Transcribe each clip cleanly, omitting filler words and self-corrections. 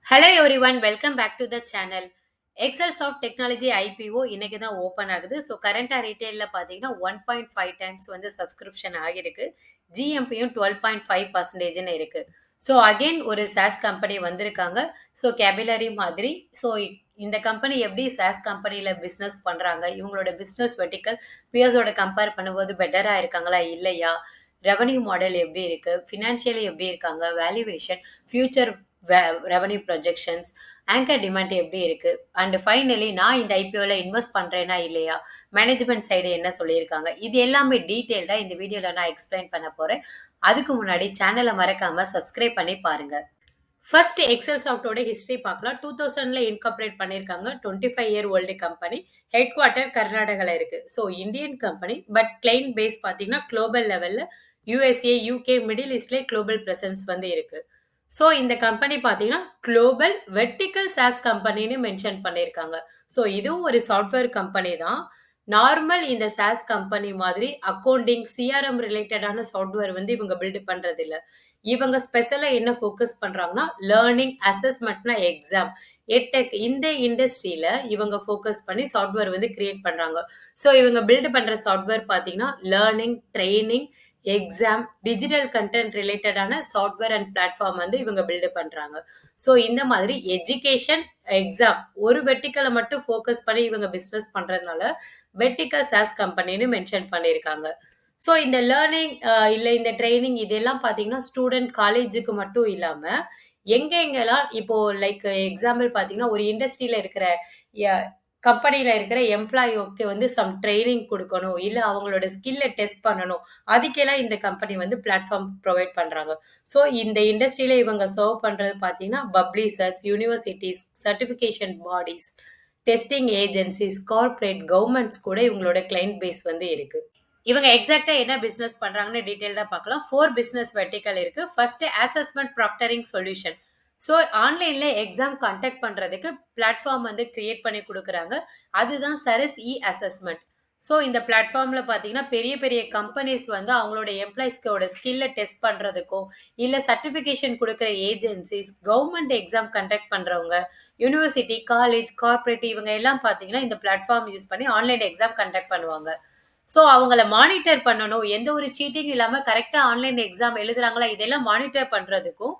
Hello everyone welcome back to the channel. Excelsoft technology IPO இன்னைக்கு தான் open ஆகுது. So கரண்டா ரீட்டெயிலில் பார்த்தீங்கன்னா 1.5 டைம்ஸ் வந்து சப்ஸ்கிரிப்ஷன் ஆகிருக்கு. ஜிஎம்பியும் 12.5% இருக்கு. ஸோ அகெயின் ஒரு சாஸ் கம்பெனி வந்திருக்காங்க. ஸோ கேபிலரி மாதிரி. ஸோ இந்த கம்பெனி எப்படி சாஸ் கம்பெனியில் பிஸ்னஸ் பண்ணுறாங்க, இவங்களோட பிஸ்னஸ் வெர்டிக்கல் பியர்ஸோட கம்பேர் பண்ணும்போது பெட்டராக இருக்காங்களா இல்லையா, ரெவன்யூ மாடல் எப்படி இருக்கு, ஃபினான்ஷியலி எப்படி இருக்காங்க, valuation, future revenue projections, anchor demand எப்படி இருக்கு, அண்ட் ஃபைனலி நான் இந்த ஐபிஓல இன்வெஸ்ட் பண்றேனா இல்லையா, மேனேஜ்மெண்ட் சைடு என்ன சொல்லியிருக்காங்க, இது எல்லாமே டீட்டெயில்டா இந்த வீடியோல நான் எக்ஸ்பிளைன் பண்ண போறேன். அதுக்கு முன்னாடி சேனலை மறக்காம சப்ஸ்கிரைப் பண்ணி பாருங்க. ஃபர்ஸ்ட் எக்ஸல் சாஃப்ட்டோட ஹிஸ்டரி பார்க்கலாம். 2000ல இன்கார்பரேட் பண்ணியிருக்காங்க. 25 year old company. Headquarter கர்நாடகால இருக்கு. So Indian company, but client base பார்த்தீங்கன்னா குளோபல் லெவல்ல யுஎஸ்ஏ, யூகே, மிடில் ஈஸ்ட்லேயே குளோபல் பிரசன்ஸ் வந்து இருக்கு. ஸோ இந்த கம்பெனி பார்த்தீங்கன்னா குளோபல் வெர்டிக்கல் சாஸ் கம்பெனின்னு மென்ஷன் பண்ணியிருக்காங்க. ஸோ இதுவும் ஒரு சாஃப்ட்வேர் கம்பெனி தான். நார்மல் இந்த சாஸ் கம்பெனி மாதிரி அக்கவுண்டிங், சிஆர்எம் ரிலேட்டடான சாஃப்ட்வேர் வந்து இவங்க பில்ட் பண்றது இல்ல. இவங்க ஸ்பெஷலா என்ன ஃபோக்கஸ் பண்றாங்கன்னா, லேர்னிங், அசஸ்மென்ட்னா எக்ஸாம், எட்டெக் இந்த இண்டஸ்ட்ரியில இவங்க ஃபோக்கஸ் பண்ணி சாஃப்ட்வேர் வந்து கிரியேட் பண்றாங்க. ஸோ இவங்க பில்ட் பண்ற சாஃப்ட்வேர் பார்த்தீங்கன்னா, learning, training, exam, digital content ரிலேட்டடான சாஃப்ட்வேர் அண்ட் பிளாட்ஃபார்ம் வந்து இவங்க பில்ட் பண்றாங்க. ஸோ இந்த மாதிரி எஜுகேஷன், எக்ஸாம் ஒரு வெர்டிகல மட்டும் ஃபோக்கஸ் பண்ணி இவங்க பிசினஸ் பண்றதுனால, வெர்டிகல் சாஸ் கம்பெனின்னு மென்ஷன் பண்ணியிருக்காங்க. ஸோ இந்த லேர்னிங் இல்ல இந்த ட்ரெய்னிங் இதெல்லாம் பார்த்தீங்கன்னா, ஸ்டூடெண்ட் காலேஜுக்கு மட்டும் இல்லாம, எங்கெங்கலாம் இப்போ லைக் எக்ஸாம்பிள் பார்த்தீங்கன்னா, ஒரு இண்டஸ்ட்ரியில இருக்கிற ய கம்பெனியில இருக்கிற எம்ப்ளாயிக்கு வந்து சம் ட்ரெய்னிங் குடுக்கணும். இல்ல அவங்களோட ஸ்கில்ல டெஸ்ட் பண்ணணும். அதுக்கெல்லாம் இந்த கம்பெனி வந்து பிளாட்ஃபார்ம் புரொவைட் பண்றாங்க. ஸோ இந்த இண்டஸ்ட்ரியில இவங்க சர்வ் பண்றது பார்த்தீங்கன்னா, publishers, universities, certification bodies, testing agencies, corporate, governments கூட இவங்களோட கிளையன்ட் பேஸ் வந்து இருக்கு. இவங்க எக்ஸாக்ட்டா என்ன பிசினஸ் பண்றாங்கன்னு டீடைல்டா பார்க்கலாம். 4 பிசினஸ் வெர்டிகல் இருக்கு. First assessment proctoring solution. So ஆன்லைன்ல எக்ஸாம் கண்டக்ட் பண்றதுக்கு பிளாட்ஃபார்ம் வந்து கிரியேட் பண்ணி குடுக்குறாங்க. அதுதான் சரஸ் அசஸ்மென்ட். ஸோ இந்த பிளாட்ஃபார்ம்ல பார்த்தீங்கன்னா, பெரிய பெரிய கம்பெனிஸ் வந்து அவங்களோட எம்ப்ளாயீஸ்க்கோட ஸ்கில்ல டெஸ்ட் பண்றதுக்கோ, இல்ல சர்டிஃபிகேஷன் குடுக்குற ஏஜென்சிஸ், கவர்ன்மென்ட் எக்ஸாம் கண்டக்ட் பண்றவங்க, யூனிவர்சிட்டி, காலேஜ், கார்ப்பரேட் இவங்க எல்லாம் பார்த்தீங்கன்னா, இந்த பிளாட்ஃபார்ம் யூஸ் பண்ணி ஆன்லைன் எக்ஸாம் கண்டக்ட் பண்ணுவாங்க. ஸோ அவங்கள மானிட்டர் பண்ணணும். எந்த ஒரு சீட்டிங் இல்லாம கரெக்ட்டா ஆன்லைன் எக்ஸாம் எழுதுறாங்களா? இதெல்லாம் மானிட்டர் பண்றதுக்கும்,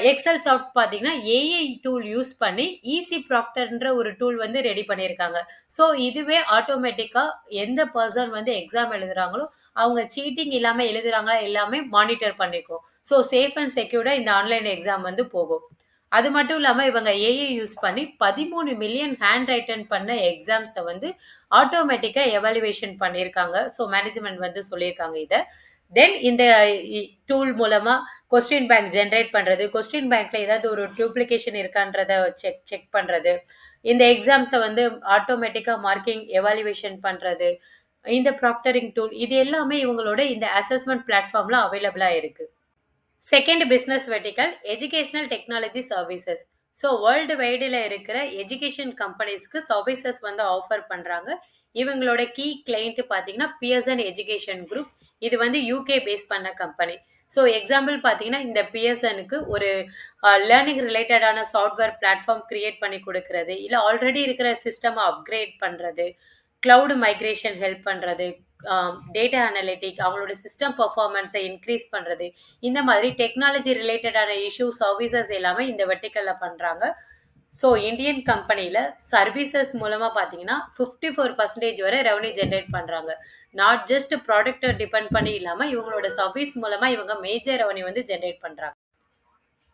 எக்ஸெல் சாஃப்ட் பார்த்தீங்கன்னா, ஏஐ டூல் யூஸ் பண்ணி ஈஸி ப்ராக்டர்ன்ற ஒரு டூல் வந்து ரெடி பண்ணியிருக்காங்க. ஸோ இதுவே ஆட்டோமேட்டிக்கா எந்த பெர்சன் வந்து எக்ஸாம் எழுதுறாங்களோ, அவங்க சீட்டிங் இல்லாம எழுதுறாங்களா எல்லாமே மானிட்டர் பண்ணிக்கும். ஸோ சேஃப் அண்ட் செக்யூர்டா இந்த ஆன்லைன் எக்ஸாம் வந்து போகும். அது மட்டும் இல்லாம இவங்க ஏஐ யூஸ் பண்ணி 13 மில்லியன் ஹேண்ட் ரைட்டன் பண்ண எக்ஸாம்ஸ வந்து ஆட்டோமேட்டிக்கா எவாலுவேஷன் பண்ணியிருக்காங்க. ஸோ மேனேஜ்மென்ட் வந்து சொல்லியிருக்காங்க இத. தென் இந்த டூல் மூலமா கொஸ்டின் பேங்க் ஜெனரேட் பண்றது, கொஸ்டின் பேங்க்ல ஏதாவது ஒரு டூப்ளிகேஷன் இருக்கான்றத செக் செக் பண்றது, இந்த எக்ஸாம்ஸ வந்து ஆட்டோமேட்டிக்கா மார்க்கிங் எவாலுவேஷன் பண்றது, இந்த ப்ராக்டரிங் டூல் இது எல்லாமே இவங்களோட இந்த அசஸ்மென்ட் பிளாட்ஃபார்ம்ல அவைலபிளா இருக்கு. Second business vertical educational technology services. So world வைடுல இருக்கிற எஜுகேஷன் கம்பெனிஸ்க்கு சர்வீசஸ் வந்து ஆஃபர் பண்றாங்க. இவங்களோட கீ கிளைண்ட் பார்த்தீங்கன்னா பியர்சன் எஜுகேஷன் குரூப். இது வந்து யூகே பேஸ் பண்ண கம்பெனி. ஸோ எக்ஸாம்பிள் பார்த்தீங்கன்னா இந்த பியர்சனுக்கு ஒரு லேர்னிங் ரிலேட்டடான சாஃப்ட்வேர் பிளாட்ஃபார்ம் கிரியேட் பண்ணி கொடுக்கறது, இல்லை ஆல்ரெடி இருக்கிற சிஸ்டம் அப்கிரேட் பண்றது, கிளவுட் மைக்ரேஷன் ஹெல்ப் பண்றது, டேட்டா அனலிட்டிக் அவங்களோட சிஸ்டம் பெர்ஃபார்மன்ஸை இன்க்ரீஸ் பண்றது, இந்த மாதிரி டெக்னாலஜி ரிலேட்டடான இஷ்யூ சர்வீசஸ் எல்லாமே இந்த வெர்டிகல்ல பண்றாங்க. ஸோ இந்தியன் கம்பெனில சர்வீசஸ் மூலமா பார்த்தீங்கன்னா 54% வரை ரெவன்யூ ஜென்ரேட் பண்றாங்க. நாட் ஜஸ்ட் ப்ராடக்ட்ட டிபெண்ட் பண்ணி இல்லாம இவங்களோட சர்வீஸ் மூலமா இவங்க மேஜர் ரெவன்யூ வந்து ஜென்ரேட் பண்றாங்க.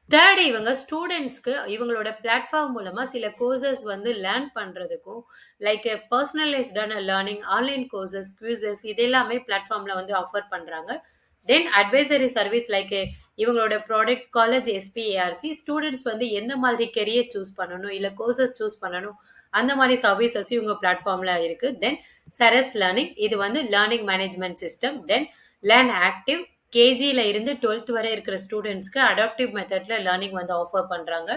தேர்ட் இவங்க ஸ்டூடண்ட்ஸ்க்கு இவங்களோட பிளாட்ஃபார்ம் மூலமா சில கோர்சஸ் வந்து லேர்ன் பண்றதுக்கும், லைக் பர்சனலைஸ்டான லேர்னிங், ஆன்லைன் கோர்சஸ், குவிஸஸ் இது எல்லாமே பிளாட்ஃபார்ம்ல வந்து ஆஃபர் பண்றாங்க. தென் அட்வைசரி சர்வீஸ் லைக் இவங்களோட ப்ராடக்ட் காலேஜ் எஸ்பிஏஆர்சி ஸ்டூடெண்ட்ஸ் வந்து எந்த மாதிரி கெரியர் சூஸ் பண்ணணும், இல்ல கோர்சஸ் சூஸ் பண்ணணும், அந்த மாதிரி சர்வீசஸ் இவங்க பிளாட்ஃபார்ம்ல இருக்கு. தென் சரஸ் லேர்னிங் இது வந்து learning management system. Then learn active கேஜில இருந்து 12th வரை இருக்கிற ஸ்டூடெண்ட்ஸ்க்கு அடாப்டிவ் மெத்தட்ல லேர்னிங் வந்து ஆஃபர் பண்றாங்க.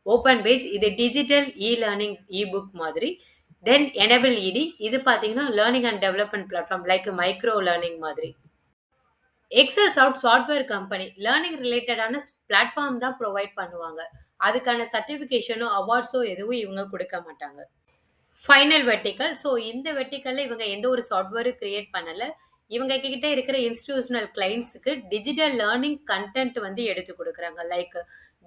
ஓப்பன் பேஜ் இது டிஜிட்டல் லேர்னிங் புக் மாதிரி. தென் எனபிள் இடி இது பார்த்தீங்கன்னா learning and development platform like micro learning மாதிரி. எக்ஸல் சாஃப்ட்வேர் கம்பெனி லேர்னிங் ரிலேட்டடான பிளாட்ஃபார்ம் தான் ப்ரொவைட் பண்ணுவாங்க. அதுக்கான சர்டிஃபிகேஷனோ, அவார்ட்ஸோ எதுவும் இவங்க குடுக்க மாட்டாங்க. Final vertical. ஸோ இந்த வெர்டிகல்ல இவங்க எந்த ஒரு சாஃப்ட்வேரும் கிரியேட் பண்ணல. இவங்க கிட்ட இருக்கிற இன்ஸ்டிடியூஷனல் கிளையண்ட்ஸ்க்கு டிஜிட்டல் லேர்னிங் கன்டென்ட் வந்து எடுத்து குடுக்குறாங்க. லைக்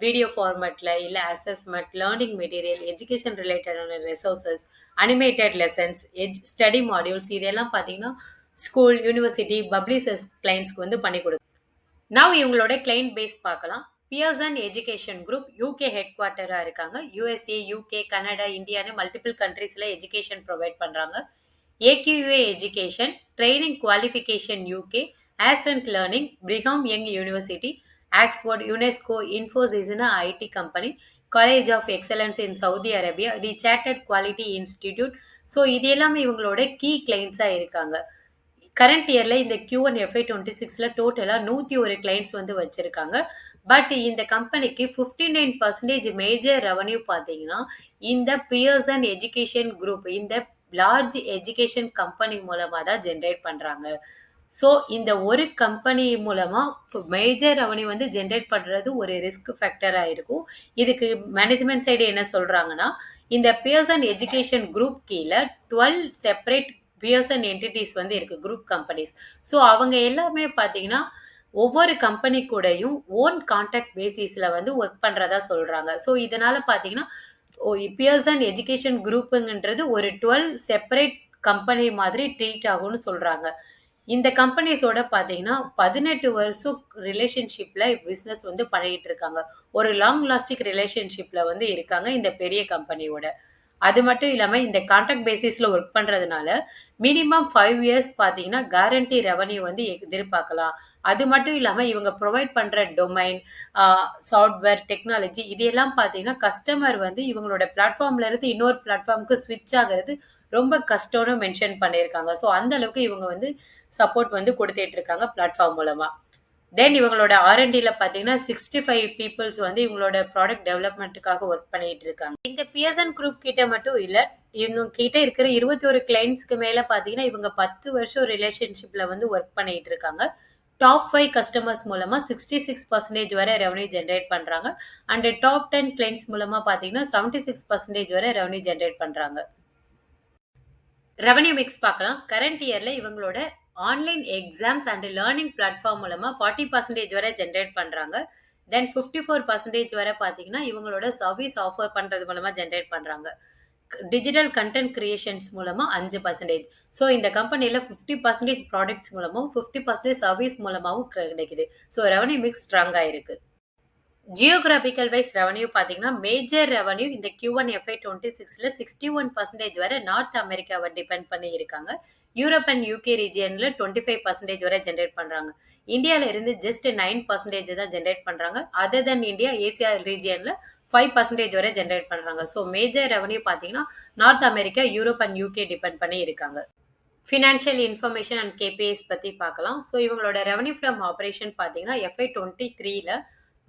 வீடியோ ஃபார்மேட்ல, இல்ல அசஸ்மென்ட், லேர்னிங் மெட்டீரியல், எஜுகேஷன் ரிலேட்டடான resources, animated lessons, study modules இதெல்லாம் பார்த்தீங்கன்னா, ஸ்கூல், யூனிவர்சிட்டி, பப்ளிஷர்ஸ் கிளையண்ட்ஸ்க்கு வந்து பண்ணி குடுக்குறாங்க. நவ் இவங்களோட கிளையண்ட் பேஸ் பார்க்கலாம். Pearson education group UK head குவார்ட்டரா இருக்காங்க. யுஎஸ்ஏ, யூகே, கனடா, இந்தியான்னு மல்டிபிள் கண்ட்ரீஸ்ல எஜுகேஷன் ப்ரொவைட் பண்றாங்க. AQA education, training qualification UK, Ascent learning, Brigham Young University, Oxford, UNESCO, இன்ஃபோசிஸ்னு IT company, college of excellence in Saudi Arabia, the chartered quality institute. So இது எல்லாமே இவங்களோட key கிளைண்ட்ஸா இருக்காங்க. Current இயர்ல இந்த Q1 FY26ல டோட்டலா 101 கிளையண்ட்ஸ் வந்து வச்சிருக்காங்க. பட் இந்த கம்பெனிக்கு 59% மேஜர் ரெவென்யூ பார்த்தீங்கன்னா, இந்த பியர்சன் எஜுகேஷன் குரூப் இந்த லார்ஜ் எஜுகேஷன் கம்பெனி மூலமா தான் ஜெனரேட் பண்றாங்க. ஸோ இந்த ஒரு கம்பெனி மூலமா மேஜர் ரெவென்யூ வந்து ஜெனரேட் பண்றது ஒரு ரிஸ்க் ஃபேக்டரா இருக்கும். இதுக்கு மேனேஜ்மென்ட் சைடு என்ன சொல்றாங்கன்னா, இந்த பியர்சன் எஜுகேஷன் குரூப் கீழ 12 செப்பரேட் பியர்சன் என்டிட்டீஸ் வந்து இருக்கு. Group companies. ஸோ அவங்க எல்லாமே பார்த்தீங்கன்னா, ஒவ்வொரு கம்பெனி கூடயும் ஓன் கான்ட்ராக்ட் பேசிஸ்ல வந்து ஒர்க் பண்றதா சொல்றாங்க. ஸோ இதனால பார்த்தீங்கன்னா, பியர்சன் எஜுகேஷன் குரூப்ங்கன்றது ஒரு 12 செப்பரேட் கம்பெனி மாதிரி ட்ரீட் ஆகும்னு சொல்றாங்க. இந்த கம்பெனிஸோட பார்த்தீங்கன்னா, 18 வருஷம் ரிலேஷன்ஷிப்ல பிசினஸ் வந்து பண்ணிட்டு இருக்காங்க. ஒரு லாங் லாஸ்டிக் ரிலேஷன்ஷிப்ல வந்து இருக்காங்க இந்த பெரிய கம்பெனியோட. அது மட்டும் இல்லாம இந்த கான்ட்ராக்ட் பேசிஸ்ல ஒர்க் பண்றதுனால, மினிமம் 5 இயர்ஸ் பார்த்தீங்கன்னா, கேரண்டி ரெவென்யூ வந்து எதிர்பார்க்கலாம். அது மட்டும் இல்லாம இவங்க புரொவைட் பண்ற டொமைன், அ சாஃப்ட்வேர், டெக்னாலஜி இது எல்லாம் பார்த்தீங்கன்னா, கஸ்டமர் வந்து இவங்களோட பிளாட்ஃபார்ம்ல இருந்து இன்னொரு பிளாட்ஃபார்ம்க்கு ஸ்விட்ச் ஆகுறது ரொம்ப கஷ்டம்னு மென்ஷன் பண்ணியிருக்காங்க. ஸோ அந்த அளவுக்கு இவங்க வந்து சப்போர்ட் வந்து குடுத்துட்டு இருக்காங்க பிளாட்ஃபார்ம் மூலமா. தென் இவங்களோட ஆர்&டில பார்த்தீங்கன்னா, 65 பீப்பிள்ஸ் வந்து இவங்களோட ப்ராடக்ட் டெவலப்மென்ட்க்காக ஒர்க் பண்ணிட்டு இருக்காங்க. இந்த பியர்சன் குரூப் கிட்ட மட்டும் இல்ல, இவங்க கிட்ட இருக்கிற 21 கிளையண்ட்ஸ்க்கு மேல பார்த்தீங்கன்னா, இவங்க 10 வருஷம் ரிலேஷன்ஷிப்ல வந்து ஒர்க் பண்ணிட்டு இருக்காங்க. டாப் 5 கஸ்டமர்ஸ் மூலமா 66% வரை ரெவென்யூ ஜெனரேட் பண்றாங்க. அண்ட் டாப் 10 கிளையண்ட்ஸ் மூலமா பார்த்தீங்கன்னா, 76% வரை ரெவென்யூ ஜெனரேட் பண்றாங்க. ரெவென்யூ மிக்ஸ் பார்க்கலாம். கரண்ட் இயர்ல இவங்களோட online exams and learning platform மூலமா 40% வரை ஜெனரேட் பண்றாங்க. தென் 54% வரை பார்த்தீங்கன்னா, இவங்களோட சர்வீஸ் ஆஃபர் பண்றது மூலமா ஜெனரேட் பண்றாங்க. டிஜிட்டல் கன்டென்ட் கிரியேஷன்ஸ் மூலமா 5%. ஸோ இந்த கம்பெனில 50% ப்ராடக்ட்ஸ் மூலமும், 50% சர்வீஸ் மூலமாவும் கிடைக்குது. ஸோ ரெவென்யூ மிக்ஸ் ஸ்ட்ராங்கா இருக்கு. ஜியோகிராபிக்கல் வைஸ் ரெவென்யூ பார்த்தீங்கன்னா, மேஜர் ரெவென்யூ இந்த Q1 FY26ல 61% வரை நார்த் அமெரிக்காவ டிபெண்ட் பண்ணி இருக்காங்க. யூரோப் அண்ட் யுகே ரீஜியன்ல 25% வரை ஜெனரேட் பண்றாங்க. இந்தியால இருந்து ஜஸ்ட் 9% தான் ஜெனரேட் பண்றாங்க. அதர் தென் இந்தியா, ஏசியா ரீஜியன்ல 5% வரை ஜெனரேட் பண்றாங்க. ஸோ மேஜர் ரெவென்யூ பார்த்தீங்கன்னா, north America, Europe and UK depend பண்ணி இருக்காங்க. ஃபினான்ஷியல் இன்ஃபர்மேஷன் அண்ட் கேபிஐஸ் பத்தி பார்க்கலாம். ஸோ இவங்களோட ரெவென்யூ ஃப்ரம் ஆப்பரேஷன் பார்த்தீங்கன்னா, FY23ல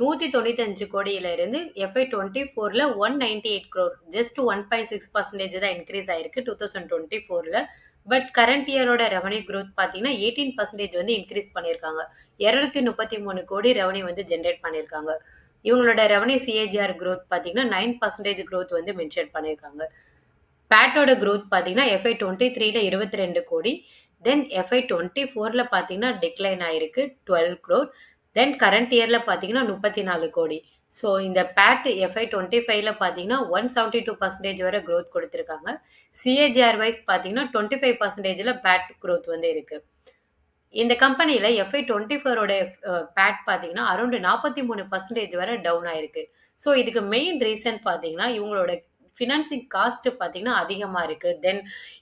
195 கோடியில இருந்து FY24ல 198 crore ஜஸ்ட் 1.6% தான் இன்கிரீஸ் ஆயிருக்கு 2024ல. பட் கரண்ட் இயரோட ரெவென்யூ குரோத் பார்த்தீங்கன்னா 18% வந்து இன்கிரீஸ் பண்ணியிருக்காங்க. 233 கோடி ரெவென்யூ வந்து ஜெனரேட் பண்ணியிருக்காங்க. இவங்களோட ரெவென்யூ சிஏஜிஆர் குரோத் பார்த்தீங்கன்னா 9% குரோத் வந்து மென்ஷன் பண்ணியிருக்காங்க. பேட்டோட குரோத் பார்த்தீங்கன்னா FY23ல 22 கோடி. தென் FY24ல பார்த்தீங்கன்னா டிக்ளைன் ஆயிருக்கு 12 crore. தென் கரண்ட் இயர்ல பார்த்தீங்கன்னா 34 கோடி. ஸோ இந்த பேட் FY25ல பார்த்தீங்கன்னா 172% வரை குரோத் கொடுத்துருக்காங்க. சிஏஜிஆர் வைஸ் பார்த்தீங்கன்னா 25%ல பேட் குரோத் வந்து இருக்கு. இந்த கம்பெனில FY24ஓட பேட் பார்த்தீங்கன்னா அரௌண்ட் 43% வரை டவுன் ஆயிருக்கு. ஸோ இதுக்கு மெயின் ரீசன் பார்த்தீங்கன்னா, இவங்களோட ஃபினான்சிங் காஸ்ட் பார்த்தீங்கன்னா அதிகமா இருக்கு. தென்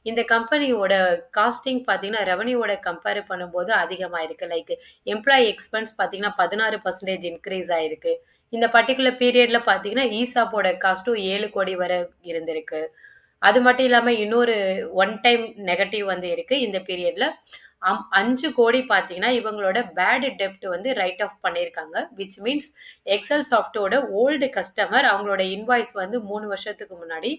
இந்த கம்பெனியோட காஸ்டிங் பார்த்தீங்கன்னா, ரெவென்யூவோட கம்பேர் பண்ணும்போது அதிகமா இருக்கு. லைக் எம்ப்ளாயி எக்ஸ்பென்ஸ் பார்த்தீங்கன்னா 16% இன்கிரீஸ் ஆயிருக்கு. இந்த பர்ட்டிகுலர் பீரியட்ல பார்த்தீங்கன்னா, ஈசாப்போட காஸ்ட்டும் 7 கோடி வரை இருந்திருக்கு. அது மட்டும் இல்லாம இன்னொரு ஒன் டைம் நெகட்டிவ் வந்து இருக்கு இந்த பீரியட்ல. 5 கோடி பார்த்தீங்கன்னா, இவங்களோட பேட் டெப்ட் வந்து ரைட் ஆஃப் பண்ணியிருக்காங்க. விச் மீன்ஸ் எக்ஸல் சாஃப்ட்டோட ஓல்டு கஸ்டமர் அவங்களோட இன்வாய்ஸ் வந்து 3 வருஷத்துக்கு முன்னாடி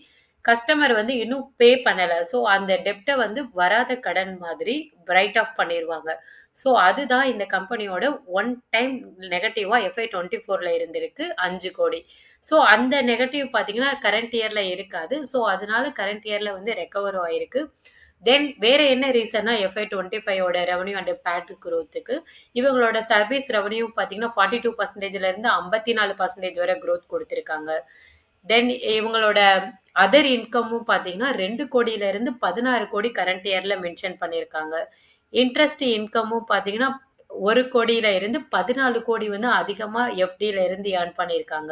கஸ்டமர் வந்து இன்னும் பே பண்ணல. ஸோ அந்த டெப்ட்ட வந்து வராத கடன் மாதிரி ரைட் ஆஃப் பண்ணிருவாங்க. ஸோ அதுதான் இந்த கம்பெனியோட ஒன் டைம் நெகட்டிவா FY24ல இருந்திருக்கு 5,00,00,000. ஸோ அந்த நெகட்டிவ் பார்த்தீங்கன்னா, கரண்ட் இயர்ல இருக்காது. ஸோ அதனால கரண்ட் இயர்ல வந்து ரெக்கவர் ஆயிருக்கு. தென் வேற என்ன ரீசன்னா FY25ஓட ரெவென்யூ அண்ட் பேட் குரோத்துக்கு இவங்களோட சர்வீஸ் ரெவென்யூ பார்த்தீங்கன்னா 42%ல இருந்து 54% வரை குரோத் குடுத்திருக்காங்க. தென் இவங்களோட அதர் இன்கமும் பார்த்தீங்கன்னா 2 கோடியில இருந்து 16 கோடி கரண்ட் இயர்ல மென்ஷன் பண்ணியிருக்காங்க. இன்ட்ரஸ்ட் இன்கமும் பார்த்தீங்கன்னா 1 கோடியில இருந்து 14 கோடி வந்து அதிகமா எஃப்டில இருந்து ஏர்ன் பண்ணியிருக்காங்க.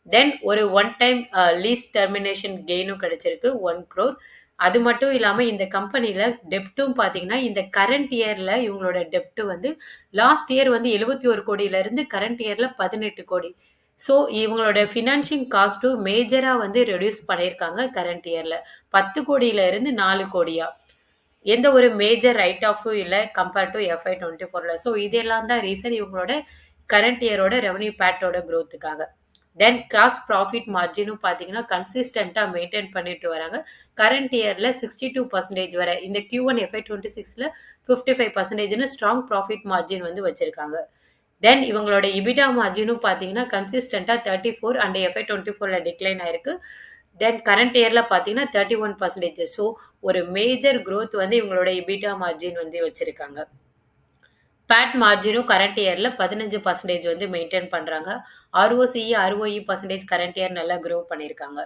தென் ஒரு ஒன் டைம் லீஸ் டெர்மினேஷன் கெயினும் கிடைச்சிருக்கு 1 crore. அது மட்டும் இல்லாம இந்த கம்பெனில டெப்ட்டும் பார்த்தீங்கன்னா, இந்த கரண்ட் இயர்ல இவங்களோட டெப்ட் வந்து லாஸ்ட் இயர் வந்து 71 கோடியில இருந்து கரண்ட் இயர்ல 18 கோடி. ஸோ இவங்களோட ஃபினான்சிங் காஸ்ட்டும் மேஜரா வந்து ரெடியூஸ் பண்ணியிருக்காங்க கரண்ட் இயர்ல. 10 கோடியில இருந்து 4 கோடியா. எந்த ஒரு மேஜர் ரைட் ஆஃப்பும் இல்ல கம்பேர் டூ FY24ல. ஸோ இதெல்லாம் தான் ரீசன் இவங்களோட கரண்ட் இயரோட ரெவென்யூ பேட்டோட குரோத்துக்காக. தென் கிராஸ் ப்ராஃபிட் மார்ஜினும் பார்த்தீங்கன்னா, கன்சிஸ்டன்ட்டா மெயின்டெயின் பண்ணிட்டு வராங்க. கரண்ட் இயர்ல 62% வரை. இந்த Q1 FY26ல 55%ன்னு ஸ்ட்ராங் ப்ராஃபிட் மார்ஜின் வந்து வச்சிருக்காங்க. தென் இவங்களோட EBITDA மார்ஜினும் பார்த்தீங்கன்னா, கன்சிஸ்டன்ட்டா 34 அண்ட் FY24ல டிக்ளைன் ஆயிருக்கு. தென் கரண்ட் இயர்ல பார்த்தீங்கன்னா 31%. ஸோ ஒரு மேஜர் குரோத் வந்து இவங்களோட EBITDA மார்ஜின் வந்து வச்சிருக்காங்க. பேட் மார்ஜினும் கரண்ட் இயர்ல 15% வந்து மெயின்டெயின் பண்றாங்க. ROCE, ROE percentage current year நல்லா குரோ பண்ணியிருக்காங்க.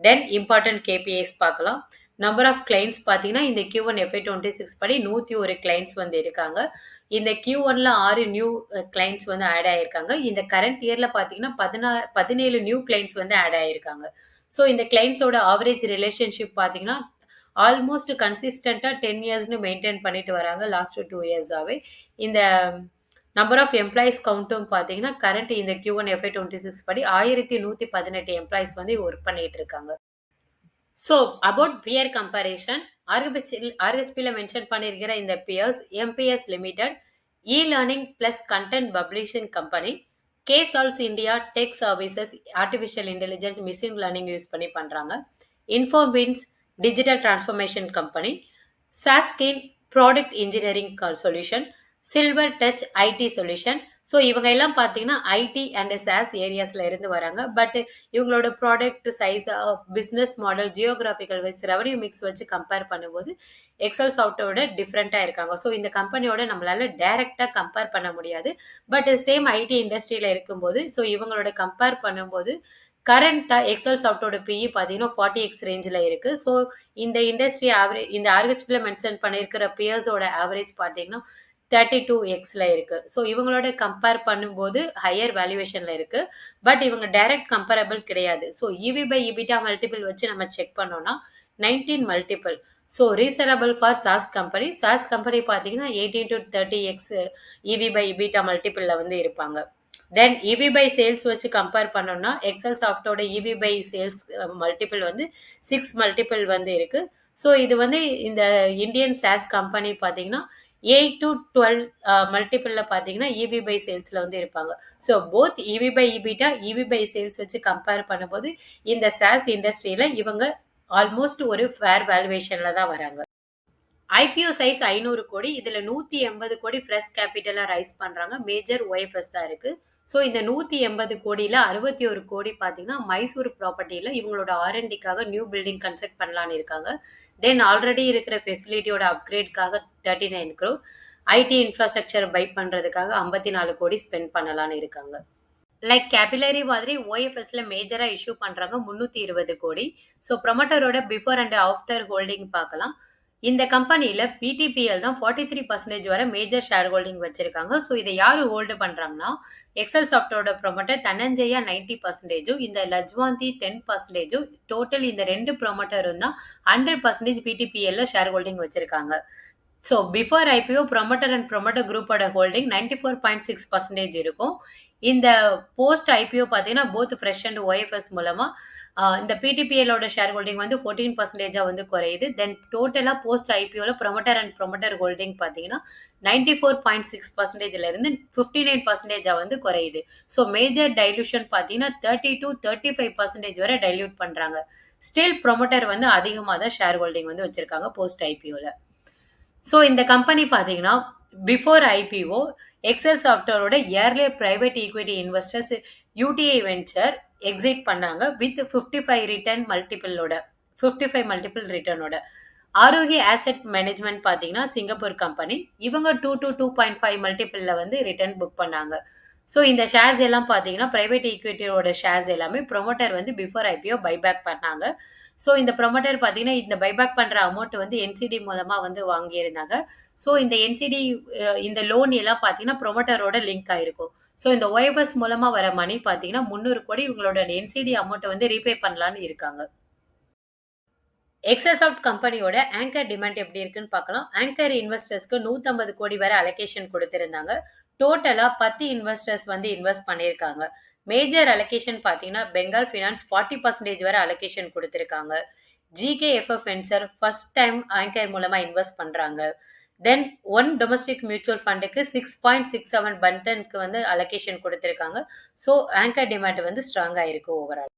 தென் இம்பார்ட்டன்ட் KPIs பார்க்கலாம். நம்பர் ஆஃப் கிளையண்ட்ஸ் பார்த்தீங்கன்னா, இந்த Q1 FY26 படி 101 கிளையண்ட்ஸ் வந்து இருக்காங்க. இந்த Q1ல 6 நியூ கிளையண்ட்ஸ் வந்து ஆட் ஆயிருக்காங்க. இந்த கரண்ட் இயர்ல பார்த்தீங்கன்னா, 17 நியூ கிளையண்ட்ஸ் வந்து ஆட் ஆயிருக்காங்க. ஸோ இந்த கிளையண்ட்ஸோட ஆவரேஜ் ரிலேஷன்ஷிப் பார்த்தீங்கன்னா, ஆல்மோஸ்ட் கன்சிஸ்டன்ட்டா 10 இயர்ஸ்ன்னு மெயின்டெயின் பண்ணிட்டு வராங்க லாஸ்ட் 2 இயர்ஸாவே. இந்த நம்பர் ஆஃப் எம்ப்ளாயீஸ் கவுண்ட்டும் பார்த்தீங்கன்னா, கரண்ட் இந்த Q1 FY26 படி 1118 எம்ப்ளாயீஸ் வந்து ஒர்க் பண்ணிட்டு இருக்காங்க. ஸோ அபவுட் பியர் கம்பேரிசன் RSPல மென்ஷன் பண்ணியிருக்கிற இந்த peers MPS limited, e-learning plus content publishing company, K-Solves India tech services artificial intelligent machine learning use பண்ணி பண்றாங்க. InfoBeans digital transformation company, Sasken product engineering solution, silver touch IT solution. So இவங்க எல்லாம் பார்த்தீங்கன்னா ID and sauce ஏரியாஸ்ல இருந்து வராங்க. But இவங்களோட product size, business model, geographical wise, revenue mix வச்சு compare பண்ணும்போது எக்ஸல் சாஃப்ட்டோட டிஃப்ரெண்ட்டாக இருக்காங்க. ஸோ இந்த கம்பெனியோட நம்மளால டைரக்டாக கம்பேர் பண்ண முடியாது. பட் சேம் ஐடி இண்டஸ்ட்ரியில் இருக்கும்போது ஸோ இவங்களோட கம்பேர் பண்ணும்போது கரண்டா எக்ஸல் சாஃப்ட்டோட பிஇ பார்த்தீங்கன்னா 40x ரேஞ்சில் இருக்கு. ஸோ இந்த இண்டஸ்ட்ரி ஆவரேஜ் இந்த RHPல மென்ஷன் பண்ணியிருக்கிற பியர்ஸோட ஆவரேஜ் பார்த்தீங்கன்னா 32xல இருக்கு. ஸோ இவங்களோட கம்பேர் பண்ணும்போது ஹையர் வேல்யூவேஷன்ல இருக்கு. பட் இவங்க டைரக்ட் கம்பேரபிள் கிடையாது. So EV by EBITDA multiple வச்சு நம்ம செக் பண்ணோம்னா 19 multiple. So reasonable for SaaS company. SaaS company பார்த்தீங்கன்னா 18 to 30x EV by EBITDA மல்டிபிள்ல வந்து இருப்பாங்க. தென் EV பை சேல்ஸ் வச்சு கம்பேர் பண்ணோம்னா எக்ஸல் சாஃப்ட்டோட EV பை சேல்ஸ் மல்டிபிள் வந்து 6 மல்டிபிள் வந்து இருக்கு. ஸோ இது வந்து இந்த இந்தியன் சாஸ் கம்பெனி பார்த்தீங்கன்னா 8 to 12 மல்டிபிள்ல பார்த்தீங்கன்னா EV பை சேல்ஸ்ல வந்து இருப்பாங்க. So both EV by EBITDA, EV by sales வச்சு கம்பேர் பண்ணும்போது இந்த சாஸ் இண்டஸ்ட்ரியில இவங்க ஆல்மோஸ்ட் ஒரு ஃபேர் வேல்யூவேஷன்ல தான் வராங்க. ஐபிஓ சைஸ் 500 கோடி. இதுல 180 கோடி ஃப்ரெஷ் கேபிட்டலா ரைஸ் பண்றாங்க. மேஜர் OFS தான் இருக்கு. ஸோ இந்த 180 கோடியில 61 கோடி பார்த்தீங்கன்னா, மைசூர் ப்ராப்பர்ட்டியில இவங்களோட R&Dக்காக நியூ பில்டிங் கன்ஸ்ட்ரக்ட் பண்ணலான்னு இருக்காங்க. தென் ஆல்ரெடி இருக்கிற ஃபெசிலிட்டியோட அப்கிரேட்காக 39 crore. ஐடி இன்ஃப்ராஸ்ட்ரக்சர் பை பண்றதுக்காக 54 கோடி ஸ்பெண்ட் பண்ணலான்னு இருக்காங்க. லைக் கேபிலரி மாதிரி OFSல மேஜரா இஷ்யூ பண்றாங்க 320 கோடி. ஸோ ப்ரொமோட்டரோட பிஃபோர் அண்ட் ஆஃப்டர் ஹோல்டிங் பார்க்கலாம். இந்த கம்பெனில பிடிபிஎல் தான் 43% வரை மேஜர் ஷேர் ஹோல்டிங் வச்சிருக்காங்க. ஸோ இதை யாரு ஹோல்டு பண்றாங்கன்னா, எக்ஸல் சாஃப்ட்டோட ப்ரொமோட்டர் தனஞ்சயா 90%, இந்த லஜ்வாந்தி 10%, டோட்டல் இந்த 2 ப்ரொமோட்டரும் தான் 100% பிடிபிஎல்ல ஷேர் ஹோல்டிங் வச்சிருக்காங்க. So before IPO promoter and promoter குரூப்போட ஹோல்டிங் 94.6% இருக்கும். இந்த போஸ்ட் ஐபிஓ பார்த்தீங்கன்னா, போத் ஃப்ரெஷ் அண்ட் ஒய்எஃப்எஸ் மூலமா இந்த பிடிபிஎல்லோட ஷேர் ஹோல்டிங் வந்து 14% வந்து குறையுது. தென் டோட்டலா போஸ்ட் ஐபிஓல ப்ரொமோட்டர் அண்ட் ப்ரொமோட்டர் ஹோல்டிங் பார்த்தீங்கன்னா, 94.6%ல இருந்து 59% வந்து குறையுது. ஸோ மேஜர் டைல்யூஷன் பார்த்தீங்கன்னா, 30-35% வரை டைல்யூட் பண்றாங்க. ஸ்டில் ப்ரொமோட்டர் வந்து அதிகமா தான் ஷேர் ஹோல்டிங் வந்து வச்சிருக்காங்க போஸ்ட் ஐபிஓல. ஸோ இந்த கம்பெனி பார்த்தீங்கன்னா, பிஃபோர் ஐபிஓ எக்ஸல் சாஃப்ட்வேரோட early private equity investors UTI venture exit பண்ணாங்க வித் 55 ரிட்டர்ன் மல்டிபிளோட 55 மல்டிபிள் ரிட்டர்னோட. ஆரோக்கிய அசெட் மேனேஜ்மெண்ட் பார்த்தீங்கன்னா, சிங்கப்பூர் கம்பெனி. இவங்க 2-2.5 மல்டிபிள்ல வந்து ரிட்டர்ன் புக் பண்ணாங்க. ஸோ இந்த ஷேர்ஸ் எல்லாம் பார்த்தீங்கன்னா, பிரைவேட் ஈக்விட்டியோட ஷேர்ஸ் எல்லாமே ப்ரொமோட்டர் வந்து பிஃபோர் ஐபிஓ பைபேக் பண்ணாங்க. ஸோ இந்த ப்ரொமோட்டர் பார்த்தீங்கன்னா, இந்த பைபேக் பண்ற அமௌண்ட் வந்து என்சிடி மூலமா வந்து வாங்கியிருந்தாங்க. ஸோ இந்த என்சிடி இந்த லோன் எல்லாம் பார்த்தீங்கன்னா, ப்ரொமோட்டரோட லிங்க் ஆயிருக்கும். ஸோ இந்த ஒய்எஃப்எஸ் மூலமா வர மணி பார்த்தீங்கன்னா, 300 கோடி இவங்களோட என்சிடி அமௌண்ட்ட வந்து ரீபே பண்ணலான்னு இருக்காங்க. எக்ஸசாஃப்ட் கம்பெனியோட ஆங்கர் டிமாண்ட் எப்படி இருக்குன்னு பார்க்கலாம். ஆங்கர் இன்வெஸ்டர்ஸ்க்கு 150 கோடி வரை அலோகேஷன் குடுத்திருந்தாங்க. டோட்டலா 10 இன்வெஸ்டர்ஸ் வந்து இன்வெஸ்ட் பண்ணியிருக்காங்க. மேஜர் அலோகேஷன் பார்த்தீங்கன்னா, பெங்கால் ஃபினான்ஸ் 40% வரை அலோகேஷன் குடுத்திருக்காங்க. GKFF venture first time anchor மூலமா இன்வெஸ்ட் பண்றாங்க. தென் ஒன் டொமஸ்டிக் மியூச்சுவல் ஃபண்டுக்கு 6.67 பந்தனுக்கு வந்து அலோகேஷன் குடுத்திருக்காங்க. ஸோ ஆங்கர் டிமாண்ட் வந்து ஸ்ட்ராங்கா இருக்கு ஓவரால்.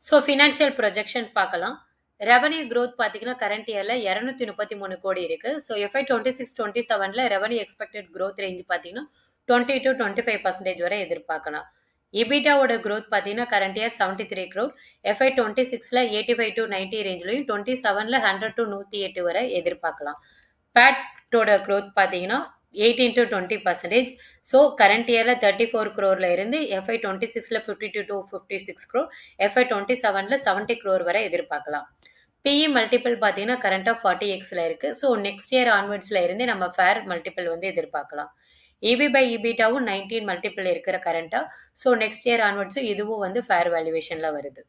ஸோ ஃபினான்ஷியல் ப்ரொஜெக்ஷன் பார்க்கலாம். ரெவன்யூ குரோத் பார்த்தீங்கன்னா, கரண்ட் இயர்ல 233 கோடி இருக்கு. ஸோ எஃப்ஐ 26-27ல ரெவன்யூ எக்ஸ்பெக்டட் குரோத் ரேஞ்ச் பார்த்தீங்கன்னா, 20-25% வரை எதிர்பார்க்கலாம். எபிட்டாவோட குரோத் பார்த்தீங்கன்னா, கரண்ட் இயர் 73 crore. எஃப்ஐ 26ல 85-90 ரேஞ்ச்லயும், 27ல 100-108 வரை எதிர்பார்க்கலாம். பேட்டோட குரோத் பார்த்தீங்கன்னா, 18-20%. ஸோ கரண்ட் இயர்ல 34 crore இருந்து எஃப்ஐ 26ல 52-56 crore. எஃப்ஐ 27ல 70 crore வரை எதிர்பார்க்கலாம். பிஇ மல்டிபிள் பார்த்தீங்கன்னா, கரண்டா 40xல இருக்கு. ஸோ நெக்ஸ்ட் இயர் ஆன்வர்ட்ஸ்ல இருந்து நம்ம ஃபேர் மல்டிபிள் வந்து எதிர்பார்க்கலாம். இபி பை இபிட்டாவும் 19 மல்டிபிள் இருக்கிற கரண்டா. ஸோ நெக்ஸ்ட் இயர் ஆன்வர்ட்ஸும் இதுவும் வந்து ஃபேர் வேல்யூவேஷன்ல வருது.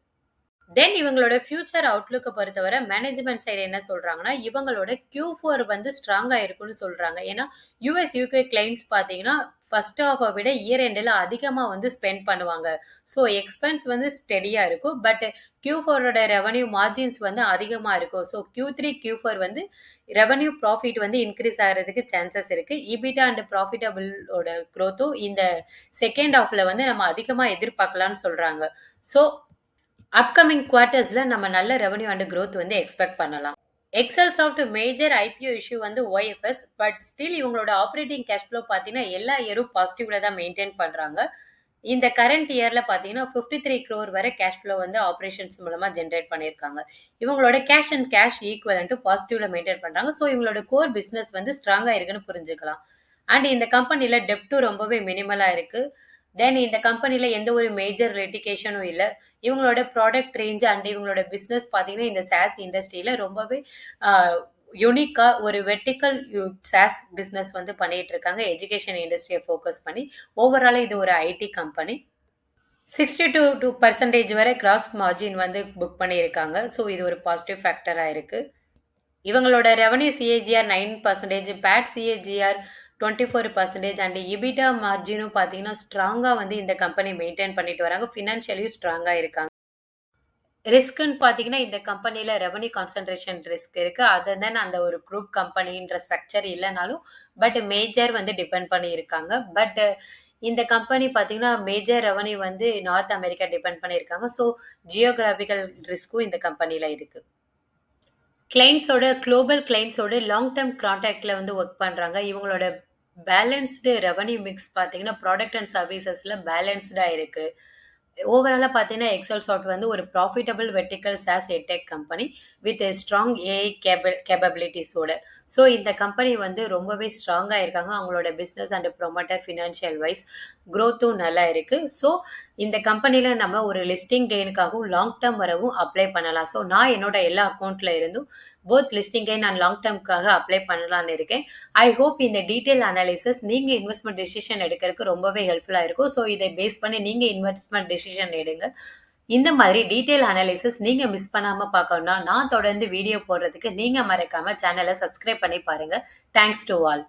தென் இவங்களோட ஃபியூச்சர் அவுட்லுக்க பொறுத்தவரை மேனேஜ்மெண்ட் சைடு என்ன சொல்றாங்கன்னா, இவங்களோட Q4 வந்து ஸ்ட்ராங்கா இருக்கும்னு சொல்றாங்க. ஏன்னா, யுஎஸ், யுகே கிளைண்ட்ஸ் பார்த்தீங்கன்னா, ஃபர்ஸ்ட் ஹாஃப விட இயர் எண்டுல அதிகமா வந்து ஸ்பெண்ட் பண்ணுவாங்க. ஸோ எக்ஸ்பென்ஸ் வந்து ஸ்டெடியா இருக்கும். பட் Q4ஓட ரெவன்யூ மார்ஜின்ஸ் வந்து அதிகமா இருக்கும். ஸோ Q3, Q4 வந்து ரெவன்யூ ப்ராஃபிட் வந்து இன்கிரீஸ் ஆகுறதுக்கு சான்சஸ் இருக்கு. இபிட்டா அண்ட் ப்ராஃபிட்டபிளோட குரோத்தும் இந்த செகண்ட் ஹாஃப்ல வந்து நம்ம அதிகமா எதிர்பார்க்கலாம்னு சொல்றாங்க. ஸோ அப்கமிங் குவார்ட்டர்ஸ்ல நம்ம நல்ல ரெவன்யூ அண்ட் குரோத் வந்து எக்ஸ்பெக்ட் பண்ணலாம். Excelsoft major IPO issue வந்து ஒய்எஃப்எஸ். பட் ஸ்டில் இவங்களோட ஆப்பரேட்டிங் கேஷ் ஃப்ளோ பார்த்தீங்கன்னா, எல்லா இயரும் பாசிட்டிவ்ல தான் மெயின்டைன் பண்றாங்க. இந்த கரண்ட் இயர்ல பார்த்தீங்கன்னா, 53 crore வரை கேஷ் ஃப்ளோ வந்து ஆப்பரேஷன்ஸ் மூலமா ஜெனரேட் பண்ணியிருக்காங்க. இவங்களோட கேஷ் அண்ட் கேஷ் ஈக்குவலன்ட் பாசிட்டிவ்ல மெயின்டைன் பண்றாங்க. ஸோ இவங்களோட கோர் பிசினஸ் வந்து ஸ்ட்ராங்கா இருக்குன்னு புரிஞ்சுக்கலாம். அண்ட் இந்த கம்பெனில டெப்ட்டும் ரொம்பவே மினிமலா இருக்கு. தென் இந்த கம்பெனில எந்த ஒரு மேஜர் லிட்டிகேஷனும் இல்ல. இவங்களோட ப்ராடக்ட் ரேஞ்ச் அண்ட் இவங்களோட பிசினஸ் பார்த்தீங்கன்னா, இந்த சாஸ் இண்டஸ்ட்ரியில ரொம்பவே அ யூனிக்கா ஒரு வெர்டிகல் சாஸ் பிசினஸ் வந்து பண்ணிட்டு இருக்காங்க. எஜுகேஷன் இண்டஸ்ட்ரிய ஃபோக்கஸ் பண்ணி. ஓவராலா இது ஒரு ஐடி கம்பெனி. 62% வரை கிராஸ் மார்ஜின் வந்து புக் பண்ணியிருக்காங்க. ஸோ இது ஒரு பாசிட்டிவ் ஃபேக்டரா இருக்கு. இவங்களோட revenue CAGR 9%, PAT CAGR 24% and EBITDA மார்ஜினும் பார்த்தீங்கன்னா, ஸ்ட்ராங்கா வந்து இந்த கம்பெனி மெயின்டெயின் பண்ணிட்டு வராங்க. ஃபினான்ஷியலியும் ஸ்ட்ராங்கா இருக்காங்க. ரிஸ்க்ன்னு பார்த்தீங்கன்னா, இந்த கம்பெனில ரெவன்யூ கான்சன்ட்ரேஷன் ரிஸ்க் இருக்கு. அதர் தென் அந்த ஒரு குரூப் கம்பெனின்ற ஸ்ட்ரக்சர் இல்லனாலும், பட் மேஜர் வந்து டிபெண்ட் பண்ணி இருக்காங்க. பட் இந்த கம்பெனி பார்த்தீங்கன்னா, மேஜர் ரெவன்யூ வந்து நார்த் அமெரிக்கா டிபெண்ட் பண்ணியிருக்காங்க. ஸோ ஜியோகிராபிக்கல் ரிஸ்க்கும் இந்த கம்பெனில இருக்கு. குளோபல் கிளையண்ட்ஸோட லாங் டெர்ம் கான்ட்ராக்ட்ல வந்து வொர்க் பண்றாங்க. இவங்களோட பேலன்ஸ்டு ரெவன்யூ மிக்ஸ் பார்த்தீங்கன்னா, ப்ராடக்ட் அண்ட் சர்வீசஸ்ல பேலன்ஸ்டா இருக்கு. ஓவராலா பார்த்தீங்கன்னா, எக்ஸல் சாஃப்ட் வந்து ஒரு profitable vertical sauce edtech company with strong AI கேப்பபிலிட்டீஸோட. ஸோ இந்த கம்பெனி வந்து ரொம்பவே ஸ்ட்ராங்கா இருக்காங்க. அவங்களோட business and promoter financial wise குரோத்தும் நல்லா இருக்கு. ஸோ இந்த கம்பெனில நம்ம ஒரு லிஸ்டிங் கெயினுக்காகவும், லாங் டெர்ம் வரவும் அப்ளை பண்ணலாம். ஸோ நான் என்னோட எல்லா அக்கவுண்ட்ல இருந்தும் both listing gain and long டெர்ம்க்காக அப்ளை பண்ணலான்னு இருக்கேன். ஐ ஹோப் இந்த டீட்டெயில் அனாலிசிஸ் நீங்க இன்வெஸ்ட்மென்ட் டிசிஷன் எடுக்கிறதுக்கு ரொம்பவே ஹெல்ப்ஃபுல்லா இருக்கும். ஸோ இதை பேஸ் பண்ணி நீங்க இன்வெஸ்ட்மென்ட் டிசிஷன் எடுங்க. இந்த மாதிரி டீட்டெயில் அனாலிசிஸ் நீங்க மிஸ் பண்ணாம பார்க்கணும்னா, நான் தொடர்ந்து வீடியோ போடுறதுக்கு நீங்க மறக்காம சேனல சப்ஸ்கிரைப் பண்ணி பாருங்க. Thanks to all.